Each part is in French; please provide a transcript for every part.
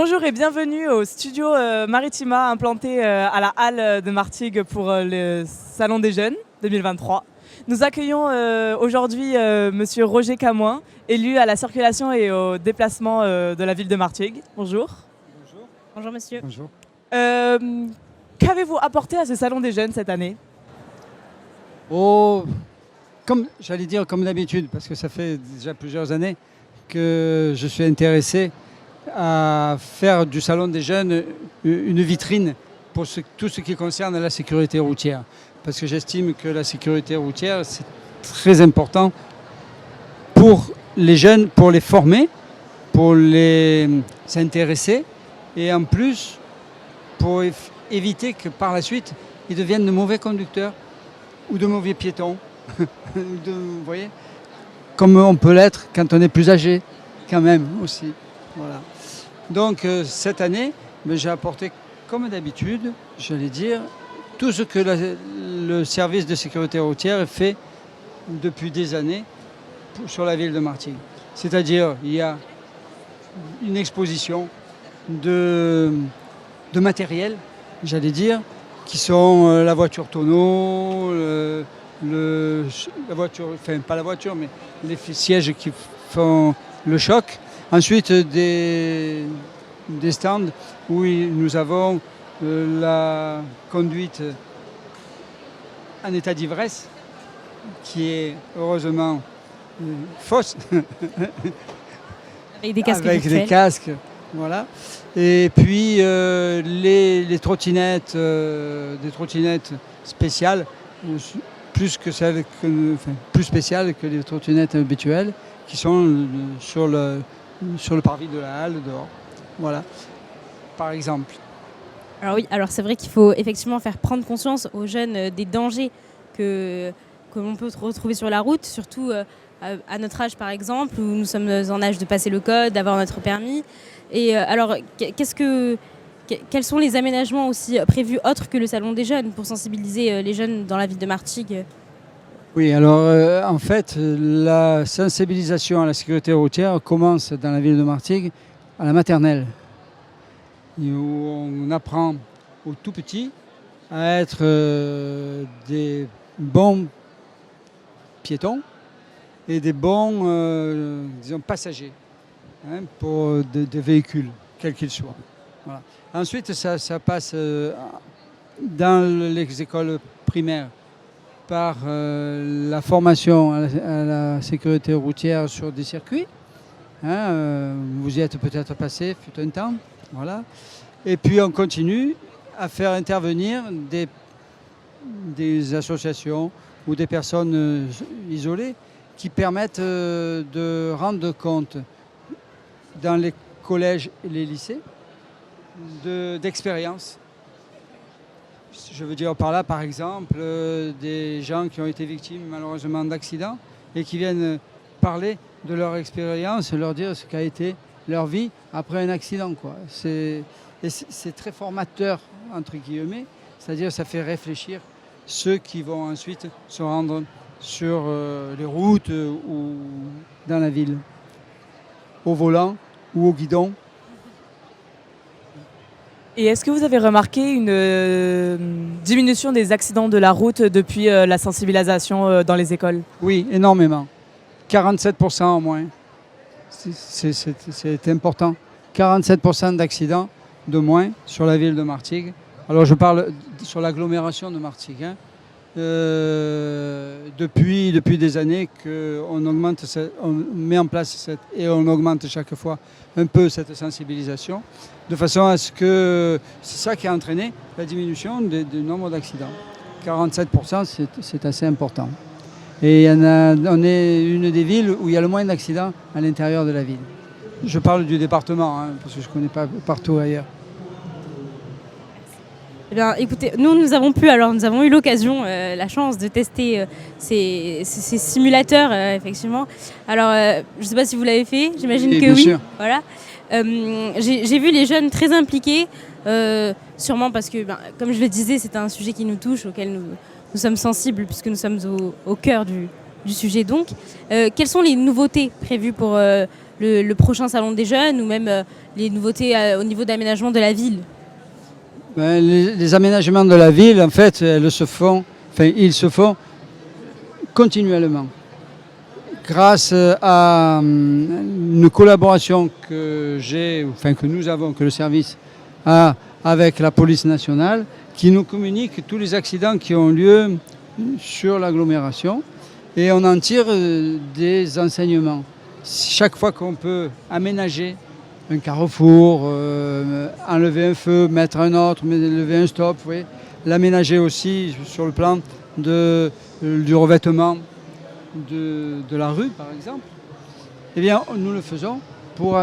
Bonjour et bienvenue au studio Maritima implanté à la Halle de Martigues pour le Salon des Jeunes 2023. Nous accueillons aujourd'hui Monsieur Roger Camoin, élu à la circulation et au déplacement de la ville de Martigues. Bonjour. Bonjour. Bonjour monsieur. Bonjour. Qu'avez-vous apporté à ce Salon des Jeunes cette année? Oh, comme j'allais dire comme d'habitude, parce que ça fait déjà plusieurs années que je suis intéressé à faire du Salon des Jeunes une vitrine pour tout ce qui concerne la sécurité routière. Parce que j'estime que la sécurité routière, c'est très important pour les jeunes, pour les former, pour les intéresser et en plus pour éviter que par la suite, ils deviennent de mauvais conducteurs ou de mauvais piétons. Vous voyez, comme on peut l'être quand on est plus âgé, quand même aussi. Voilà. Donc cette année, j'ai apporté, comme d'habitude, j'allais dire, tout ce que le service de sécurité routière fait depuis des années sur la ville de Martigues. C'est-à-dire, il y a une exposition de matériel, j'allais dire, qui sont la voiture tonneau, la voiture, enfin pas la voiture, mais les sièges qui font le choc. Ensuite, des stands où nous avons la conduite en état d'ivresse, qui est heureusement fausse. Avec des casques Avec virtuels. des casques, voilà. Et puis les trottinettes, des trottinettes spéciales, plus spéciales que les trottinettes habituelles, qui sont sur le parvis de la halle dehors. Voilà, par exemple. Alors oui, alors c'est vrai qu'il faut effectivement faire prendre conscience aux jeunes des dangers que l'on peut retrouver sur la route, surtout à notre âge par exemple, où nous sommes en âge de passer le code, d'avoir notre permis. Et alors, quels sont les aménagements aussi prévus autres que le Salon des Jeunes pour sensibiliser les jeunes dans la ville de Martigues? Oui, alors en fait, la sensibilisation à la sécurité routière commence dans la ville de Martigues à la maternelle, où on apprend aux tout petits à être des bons piétons et des bons disons, passagers pour des véhicules, quels qu'ils soient. Voilà. Ensuite, ça passe dans les écoles primaires par la formation à la sécurité routière sur des circuits. Vous y êtes peut-être passé, fut un temps. Voilà. Et puis on continue à faire intervenir des associations ou des personnes isolées qui permettent de rendre compte dans les collèges et les lycées d'expériences. Je veux dire par là, par exemple, des gens qui ont été victimes malheureusement d'accidents et qui viennent parler de leur expérience, leur dire ce qu'a été leur vie après un accident, quoi. C'est très formateur, entre guillemets, c'est-à-dire ça fait réfléchir ceux qui vont ensuite se rendre sur les routes ou dans la ville, au volant ou au guidon. Et est-ce que vous avez remarqué une diminution des accidents de la route depuis la sensibilisation dans les écoles? Oui, énormément. 47% en moins. C'est important. 47% d'accidents de moins sur la ville de Martigues. Alors je parle sur l'agglomération de Martigues. Depuis des années qu'on augmente, on met en place et on augmente chaque fois un peu cette sensibilisation, de façon à ce que c'est ça qui a entraîné la diminution du nombre d'accidents. 47%, c'est assez important. Et on est une des villes où il y a le moins d'accidents à l'intérieur de la ville. Je parle du département, parce que je ne connais pas partout ailleurs. Eh bien, écoutez, nous avons eu l'occasion, la chance de tester ces simulateurs, effectivement. Alors, je ne sais pas si vous l'avez fait, j'imagine que bien oui. Sûr. Voilà. J'ai vu les jeunes très impliqués, sûrement parce que, comme je le disais, c'est un sujet qui nous touche, auquel nous sommes sensibles, puisque nous sommes au cœur du sujet donc. Quelles sont les nouveautés prévues pour le prochain Salon des Jeunes ou même les nouveautés au niveau d'aménagement de la ville? Les aménagements de la ville, en fait, ils se font continuellement. Grâce à une collaboration que nous avons, que le service a avec la police nationale, qui nous communique tous les accidents qui ont lieu sur l'agglomération et on en tire des enseignements. Chaque fois qu'on peut aménager un carrefour, enlever un feu, mettre un autre, lever un stop, vous voyez, l'aménager aussi sur le plan du revêtement de la rue, par exemple, eh bien, nous le faisons pour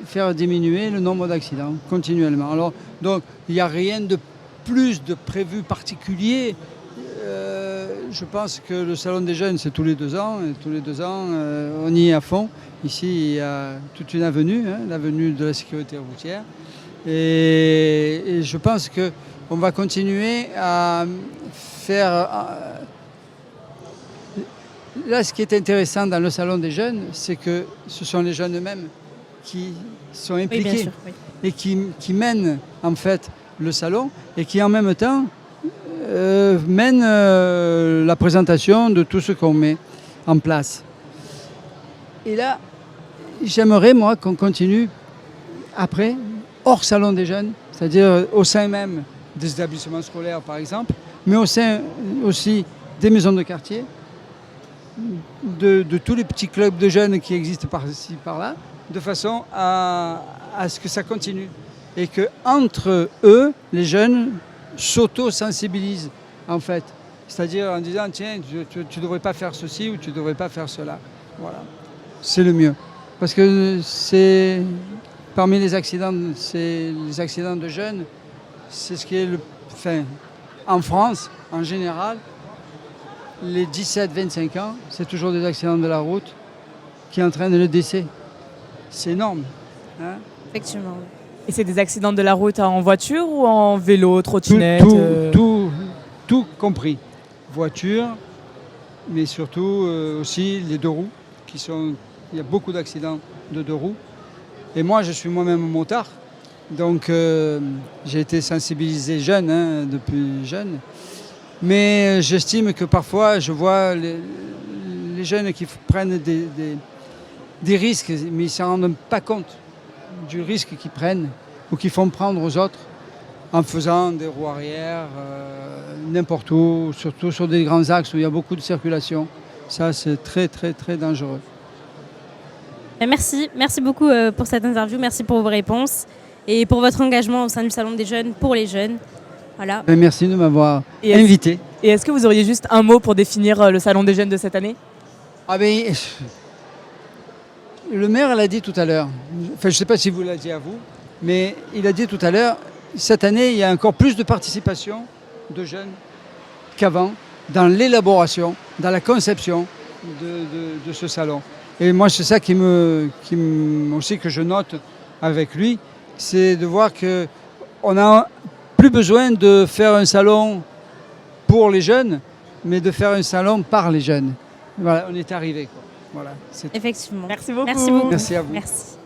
faire diminuer le nombre d'accidents continuellement. Alors, donc, il n'y a rien de plus de prévu particulier. Je pense que le Salon des Jeunes, c'est tous les 2 ans. Et tous les 2 ans, on y est à fond. Ici, il y a toute une avenue, l'avenue de la sécurité routière. Et je pense qu'on va continuer à faire... Là, ce qui est intéressant dans le Salon des Jeunes, c'est que ce sont les jeunes eux-mêmes qui sont impliqués, oui, bien sûr, oui. Et qui mènent en fait le salon et qui en même temps mènent la présentation de tout ce qu'on met en place. Et là, j'aimerais moi qu'on continue après, hors Salon des Jeunes, c'est-à-dire au sein même des établissements scolaires par exemple, mais au sein aussi des maisons de quartier, de tous les petits clubs de jeunes qui existent par-ci, par-là, de façon à ce que ça continue. Et qu'entre eux, les jeunes s'auto-sensibilisent, en fait. C'est-à-dire en disant, tiens, tu ne devrais pas faire ceci ou tu ne devrais pas faire cela. Voilà. C'est le mieux. Parce que c'est parmi les accidents de jeunes, c'est ce qui est en France, en général, les 17-25 ans, c'est toujours des accidents de la route qui entraînent le décès. C'est énorme. Effectivement. Et c'est des accidents de la route en voiture ou en vélo, trottinette Tout compris. Voiture, mais surtout aussi les 2 roues. Il y a beaucoup d'accidents de 2 roues. Et moi, je suis moi-même motard. Donc, j'ai été sensibilisé jeune, depuis jeune. Mais j'estime que parfois, je vois les jeunes qui prennent des risques, mais ils ne s'en rendent pas compte du risque qu'ils prennent ou qu'ils font prendre aux autres en faisant des roues arrière, n'importe où, surtout sur des grands axes où il y a beaucoup de circulation. Ça, c'est très, très, très dangereux. Merci beaucoup pour cette interview, merci pour vos réponses et pour votre engagement au sein du Salon des Jeunes pour les jeunes. Voilà. Merci de m'avoir invité. Et est-ce que vous auriez juste un mot pour définir le Salon des Jeunes de cette année? Le maire l'a dit tout à l'heure, je ne sais pas si vous l'avez dit à vous, mais il a dit tout à l'heure, cette année, il y a encore plus de participation de jeunes qu'avant dans l'élaboration, dans la conception de ce salon. Et moi, c'est ça aussi que je note avec lui, c'est de voir qu'on n'a plus besoin de faire un salon pour les jeunes, mais de faire un salon par les jeunes. Voilà, on est arrivé, quoi. Voilà, effectivement. Merci beaucoup. Merci beaucoup. Merci à vous. Merci.